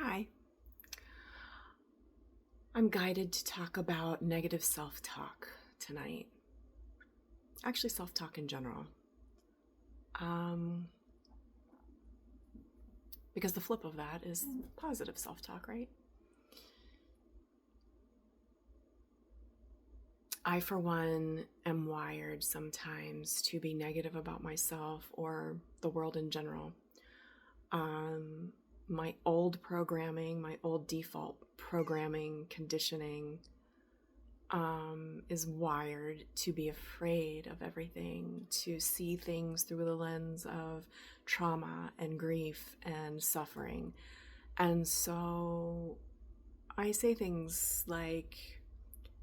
Hi. I'm guided to talk about negative self-talk tonight. Actually, self-talk in general. Because the flip of that is positive self-talk, right? I, for one, am wired sometimes to be negative about myself or the world in general. My old programming, my old default programming, conditioning is wired to be afraid of everything, to see things through the lens of trauma and grief and suffering. And so I say things like,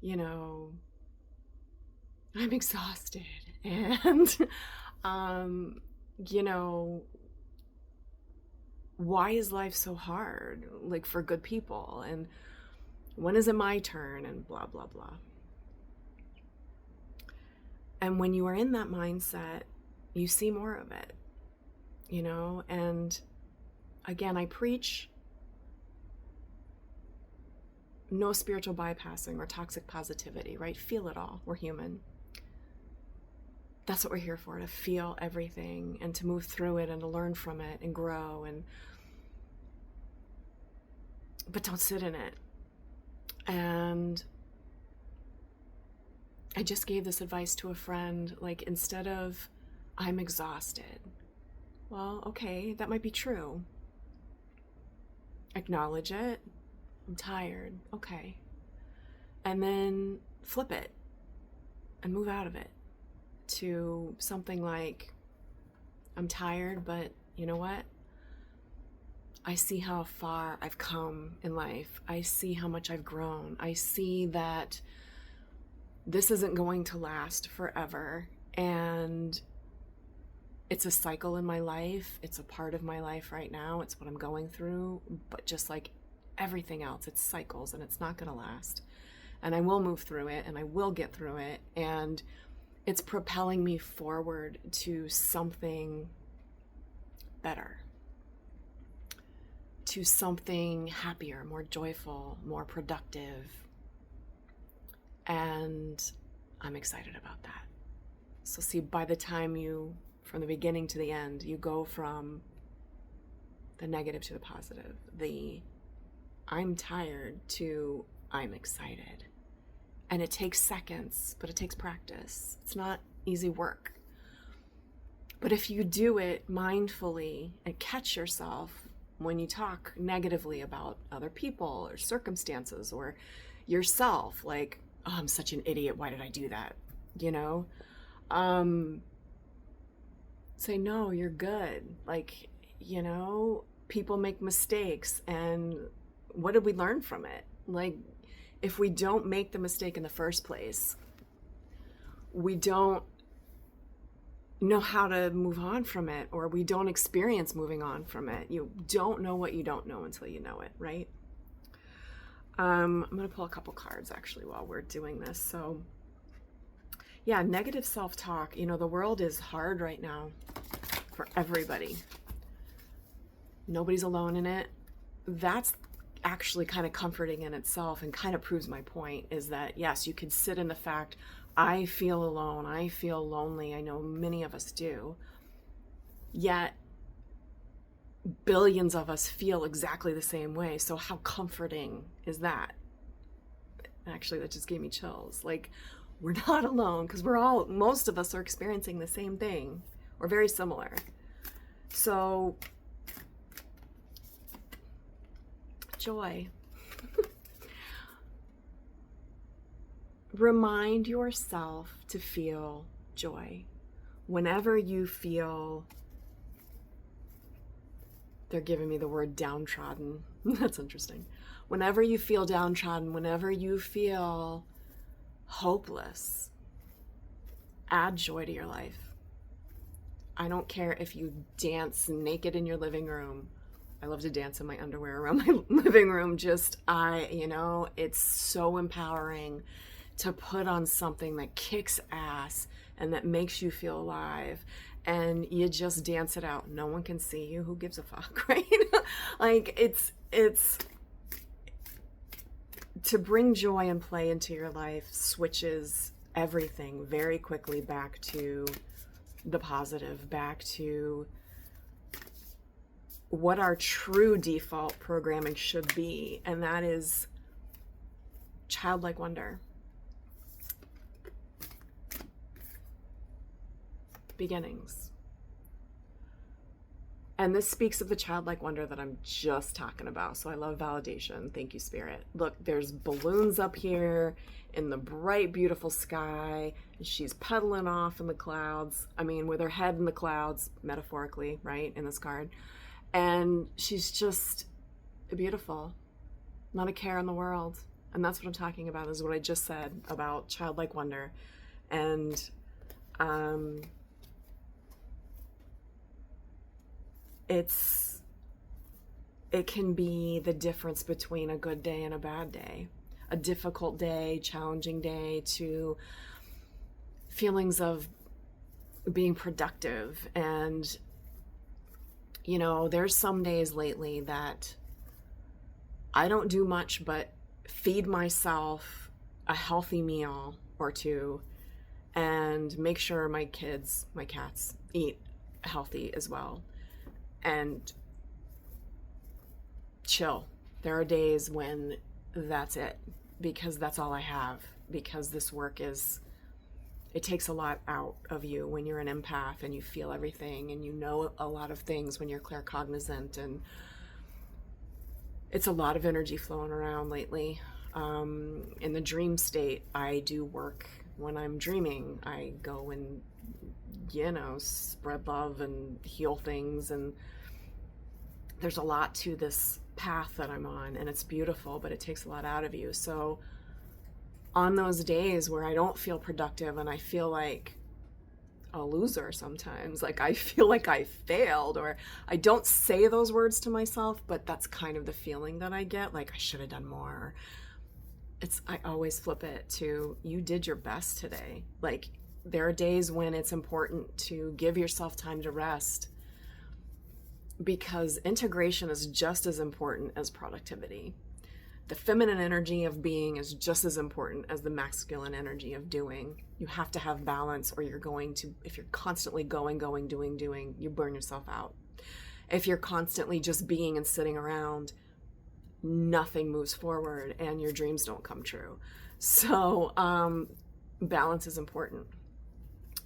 I'm exhausted and, why is life so hard, like for good people? And when is it my turn? And blah, blah, blah. And when you are in that mindset, you see more of it, and again, I preach no spiritual bypassing or toxic positivity, right? Feel it all. We're human. That's what we're here for, to feel everything and to move through it and to learn from it and grow, but don't sit in it. And I just gave this advice to a friend, like, instead of I'm exhausted, well, okay, that might be true. Acknowledge it. I'm tired. Okay. And then flip it and move out of it to something like, I'm tired, but you know what? I see how far I've come in life. I see how much I've grown. I see that this isn't going to last forever. And it's a cycle in my life. It's a part of my life right now. It's what I'm going through. But just like everything else, it's cycles and it's not going to last. And I will move through it and I will get through it. And it's propelling me forward to something better, to something happier, more joyful, more productive. And I'm excited about that. So see, by the time from the beginning to the end, you go from the negative to the positive, the I'm tired to I'm excited. And it takes seconds, but it takes practice. It's not easy work. But if you do it mindfully and catch yourself when you talk negatively about other people or circumstances or yourself, like, oh, I'm such an idiot, why did I do that? Say, no, you're good. Like, people make mistakes, and what did we learn from it? Like, if we don't make the mistake in the first place, we don't know how to move on from it, or we don't experience moving on from it. You don't know what you don't know until you know it, right? I'm going to pull a couple cards actually while we're doing this. So yeah, negative self-talk. The world is hard right now for everybody. Nobody's alone in it. That's actually kind of comforting in itself and kind of proves my point, is that yes, you can sit in the fact, I feel alone, I feel lonely. I know many of us do. Yet billions of us feel exactly the same way. So how comforting is that? Actually, that just gave me chills. Like, we're not alone, because most of us are experiencing the same thing or very similar. So joy. Remind yourself to feel joy. Whenever you feel, they're giving me the word downtrodden. That's interesting. Whenever you feel downtrodden, whenever you feel hopeless, add joy to your life. I don't care if you dance naked in your living room. I love to dance in my underwear around my living room. It's so empowering to put on something that kicks ass and that makes you feel alive and you just dance it out. No one can see you. Who gives a fuck, right? Like it's to bring joy and play into your life switches everything very quickly back to the positive, back to what our true default programming should be, and that is childlike wonder. Beginnings. And this speaks of the childlike wonder that I'm just talking about. So I love validation. Thank you, Spirit. Look, there's balloons up here in the bright, beautiful sky. And she's pedaling off in the clouds. I mean, with her head in the clouds, metaphorically, right, in this card. And she's just beautiful. Not a care in the world. And that's what I'm talking about, is what I just said about childlike wonder. And it can be the difference between a good day and a bad day, a difficult day, challenging day, to feelings of being productive. And you know, there's some days lately that I don't do much but feed myself a healthy meal or two and make sure my kids, my cats, eat healthy as well. And chill. There are days when that's it, because that's all I have, because this work it takes a lot out of you when you're an empath and you feel everything and you know a lot of things when you're claircognizant, and it's a lot of energy flowing around lately. In the dream state, I do work when I'm dreaming. I go and spread love and heal things, and there's a lot to this path that I'm on, and it's beautiful, but it takes a lot out of you. So on those days where I don't feel productive and I feel like a loser sometimes, like I feel like I failed, or I don't say those words to myself, but that's kind of the feeling that I get, like I should have done more. I always flip it to, you did your best today. Like, there are days when it's important to give yourself time to rest, because integration is just as important as productivity. The feminine energy of being is just as important as the masculine energy of doing. You have to have balance, or you're going to, if you're constantly going, doing, you burn yourself out. If you're constantly just being and sitting around, nothing moves forward and your dreams don't come true. So balance is important.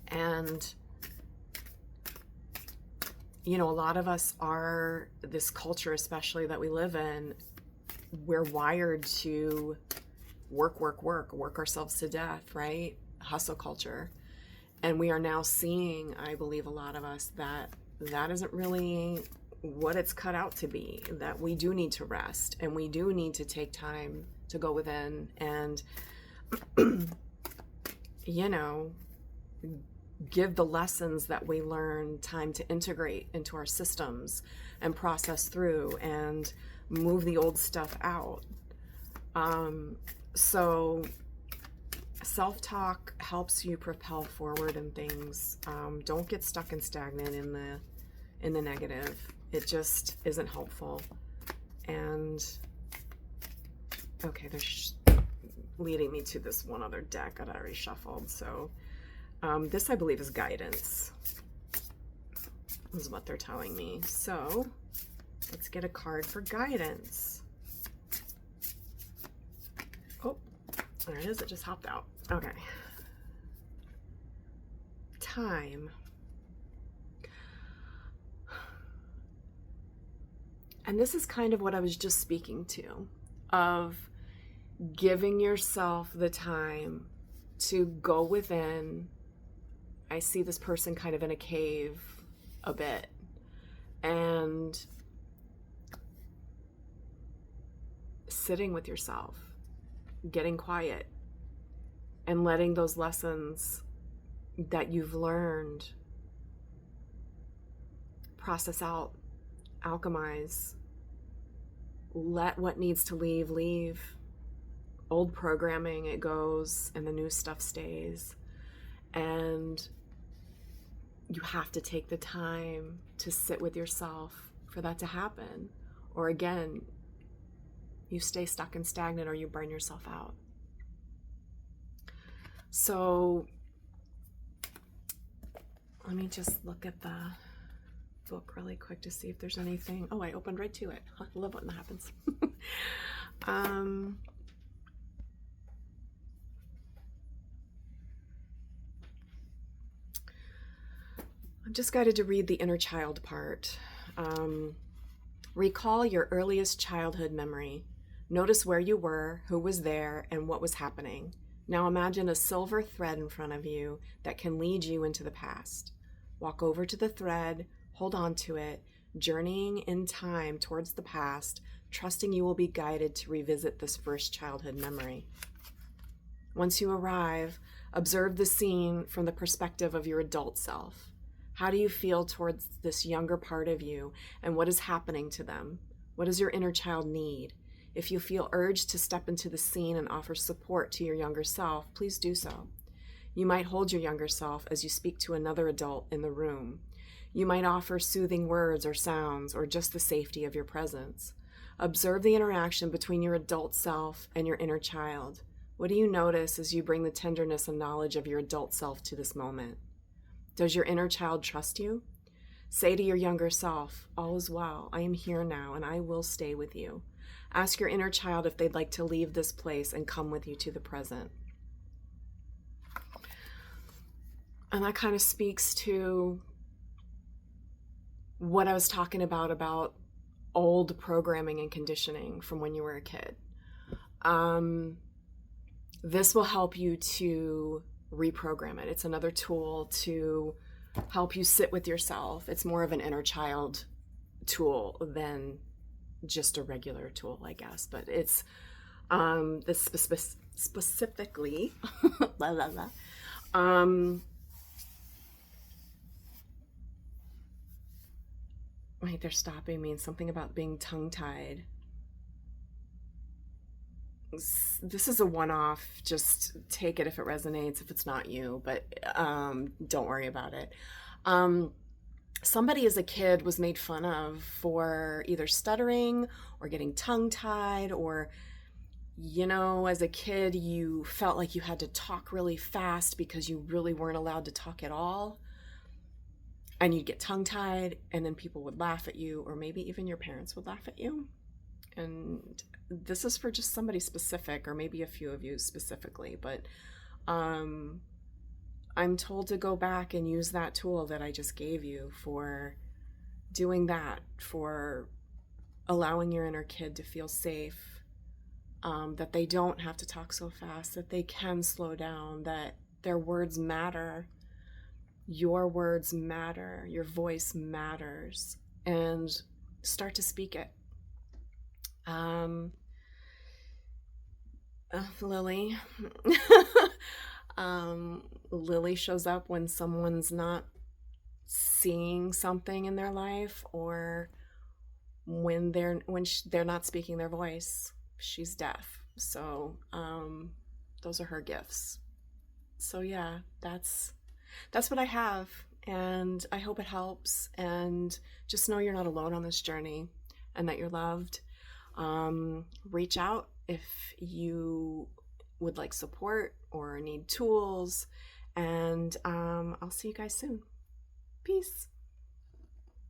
And a lot of us are, this culture especially that we live in, we're wired to work ourselves to death, right? Hustle culture. And we are now seeing, I believe, a lot of us, that isn't really what it's cut out to be, that we do need to rest, and we do need to take time to go within and give the lessons that we learn time to integrate into our systems and process through and move the old stuff out. So self-talk helps you propel forward in things. Don't get stuck and stagnant in the negative. It just isn't helpful. And okay, they're leading me to this one other deck that I already shuffled. So this, I believe, is guidance. This is what they're telling me. So let's get a card for guidance. Oh, there it is. It just hopped out. Okay. Time. And this is kind of what I was just speaking to, of giving yourself the time to go within. I see this person kind of in a cave a bit, and sitting with yourself, getting quiet, and letting those lessons that you've learned process out, alchemize, let what needs to leave. Old programming, it goes, and the new stuff stays. And you have to take the time to sit with yourself for that to happen. Or again, you stay stuck and stagnant, or you burn yourself out. So let me just look at the book really quick to see if there's anything. Oh, I opened right to it. I love when that happens. I'm just guided to read the inner child part. Recall your earliest childhood memory. Notice where you were, who was there, and what was happening. Now imagine a silver thread in front of you that can lead you into the past. Walk over to the thread, hold on to it, journeying in time towards the past, trusting you will be guided to revisit this first childhood memory. Once you arrive, observe the scene from the perspective of your adult self. How do you feel towards this younger part of you, and what is happening to them? What does your inner child need? If you feel urged to step into the scene and offer support to your younger self, please do so. You might hold your younger self as you speak to another adult in the room. You might offer soothing words or sounds, or just the safety of your presence. Observe the interaction between your adult self and your inner child. What do you notice as you bring the tenderness and knowledge of your adult self to this moment? Does your inner child trust you? Say to your younger self, all is well, I am here now and I will stay with you. Ask your inner child if they'd like to leave this place and come with you to the present. And that kind of speaks to what I was talking about old programming and conditioning from when you were a kid. This will help you to reprogram it. It's another tool to help you sit with yourself. It's more of an inner child tool than just a regular tool, I guess. But it's this specifically wait, they're stopping me. Something about being tongue-tied. This is a one-off. Just take it if it resonates, if it's not you, but don't worry about it. Somebody as a kid was made fun of for either stuttering or getting tongue-tied, or, you know, as a kid you felt like you had to talk really fast because you really weren't allowed to talk at all. And you'd get tongue-tied, and then people would laugh at you, or maybe even your parents would laugh at you. And this is for just somebody specific, or maybe a few of you specifically, but I'm told to go back and use that tool that I just gave you for doing that, for allowing your inner kid to feel safe, that they don't have to talk so fast, that they can slow down, that their words matter. Your words matter, your voice matters, and start to speak it. Lily. Lily shows up when someone's not seeing something in their life, or when they're not speaking their voice. She's deaf. So those are her gifts. So yeah, that's what I have, and I hope it helps. And just know you're not alone on this journey, and that you're loved. Reach out if you would like support or need tools, and I'll see you guys soon. Peace.